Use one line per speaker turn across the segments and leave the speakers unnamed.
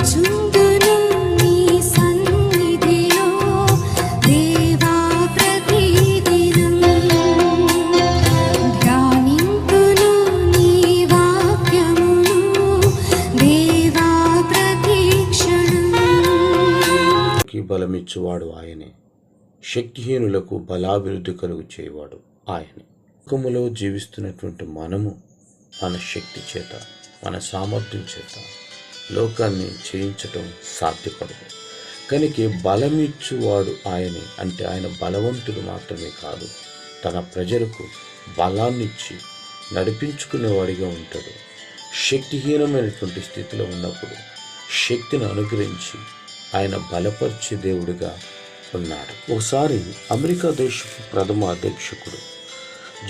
కూర్చుందును నీ సన్నిధిలో దేవా ప్రతిదినం ధ్యానింతును నీ వాక్యమును దేవా ప్రతిక్షణం.
బలమిచ్చువాడు ఆయనే, శక్తిహీనులకు బలాభివృద్ధి కలుగు చేయవాడు ఆయనే. లోకములో జీవిస్తున్నటువంటి మనము మన శక్తి చేత, మన సామర్థ్యం చేత లోకాన్ని జయించటం సాధ్యపడదు. కనుక బలమిచ్చువాడు ఆయనే అంటే ఆయన బలవంతుడు మాత్రమే కాదు, తన ప్రజలకు బలాన్నిచ్చి నడిపించుకునేవాడిగా ఉంటాడు. శక్తిహీనమైనటువంటి స్థితిలో ఉన్నప్పుడు శక్తిని అనుగ్రహించి ఆయన బలపరిచే దేవుడిగా ఉన్నాడు. ఒకసారి అమెరికా దేశపు ప్రథమ అధ్యక్షుడు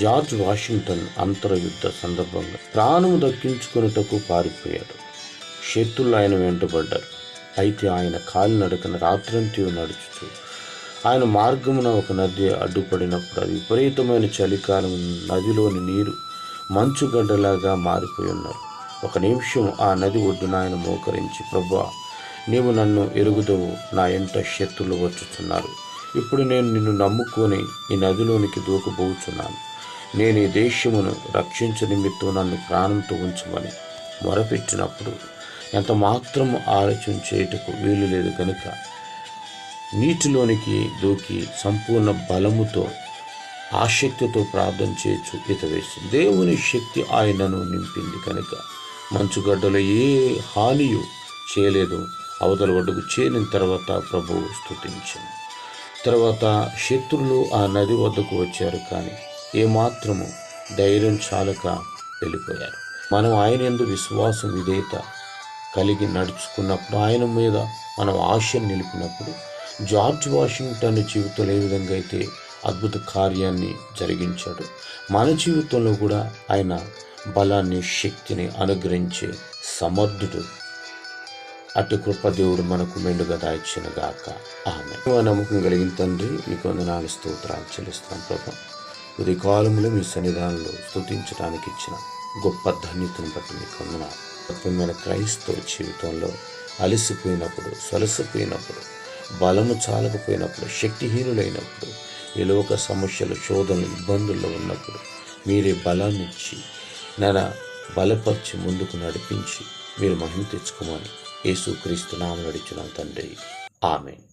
జార్జ్ వాషింగ్టన్ అంతర్యుద్ధ సందర్భంగా ప్రాణము దక్కించుకొనుటకు పారిపోయాడు. శత్రులు ఆయన వెంటబడ్డారు. అయితే ఆయన కాలినడకన రాత్రంతా నడుచుచు ఆయన మార్గమున ఒక నది అడ్డుపడినప్పుడు అది విపరీతమైన చలికాలం, నదిలోని నీరు మంచుగడ్డలాగా మారిపోయి ఉన్నారు. ఒక నిమిషం ఆ నది ఒడ్డున ఆయన మోకరించి, ప్రభువా, నీవు నన్ను ఎరుగుదవు, నా ఎంట శత్రులు వచ్చుచున్నారు. ఇప్పుడు నేను నిన్ను నమ్ముకొని ఈ నదిలోనికి దూకబోచున్నాను. నేను ఈ దేశమును రక్షించ నిమిత్తం నన్ను ప్రాణంతో ఉంచమని మొరపెట్టినప్పుడు ఎంత మాత్రం ఆలోచన చేయుటకు వీలు లేదు కనుక నీటిలోనికి దూకి సంపూర్ణ బలముతో ఆసక్తితో ప్రార్థన చేయొచ్చు ఈత వేసింది. దేవుని శక్తి ఆయనను నింపింది కనుక మంచుగడ్డలో ఏ హానియు చేయలేదు. అవతల ఒడ్డుకు చేరిన తర్వాత ప్రభువు స్తుతించాను. తర్వాత శత్రులు ఆ నది వద్దకు వచ్చారు, కానీ ఏమాత్రము ధైర్యం చాలక వెళ్ళిపోయారు. మనం ఆయన యందు విశ్వాసం విధేయత కలిగి నడుచుకున్నప్పుడు, ఆయన మీద మనం ఆశను నిలిపినప్పుడు, జార్జ్ వాషింగ్టన్ జీవితంలో ఏ విధంగా అయితే అద్భుత కార్యాన్ని జరిగించాడు, మన జీవితంలో కూడా ఆయన బలాన్ని శక్తిని అనుగ్రహించే సమర్థుడు. అటు కృప దేవుడు మనకు మెండుగా దాయిచ్చిన గాక. ఆమె నమ్మకం కలిగిన తండ్రి, మీకు వందనాలు స్తోత్రాలు చెల్లిస్తున్నాం ప్రభు. ఉదయ కాలంలో మీ సన్నిధానంలో స్తుతించడానికి ఇచ్చిన గొప్ప ధన్యతను బట్టి మీకు వందనాలు. తప్పమైన క్రైస్తవ జీవితంలో అలసిపోయినప్పుడు, సొలసిపోయినప్పుడు, బలము చాలకపోయినప్పుడు, శక్తిహీనులైనప్పుడు, ఈ లోక సమస్యలు, శోధనలు, ఇబ్బందుల్లో ఉన్నప్పుడు మీరే బలాన్ని ఇచ్చి నన్ను బలపరిచి ముందుకు నడిపించి మీరు మహిమ తెచ్చుకోమని యేసుక్రీస్తు నామమున అడుగుచున్నాం తండ్రి. ఆమేన్.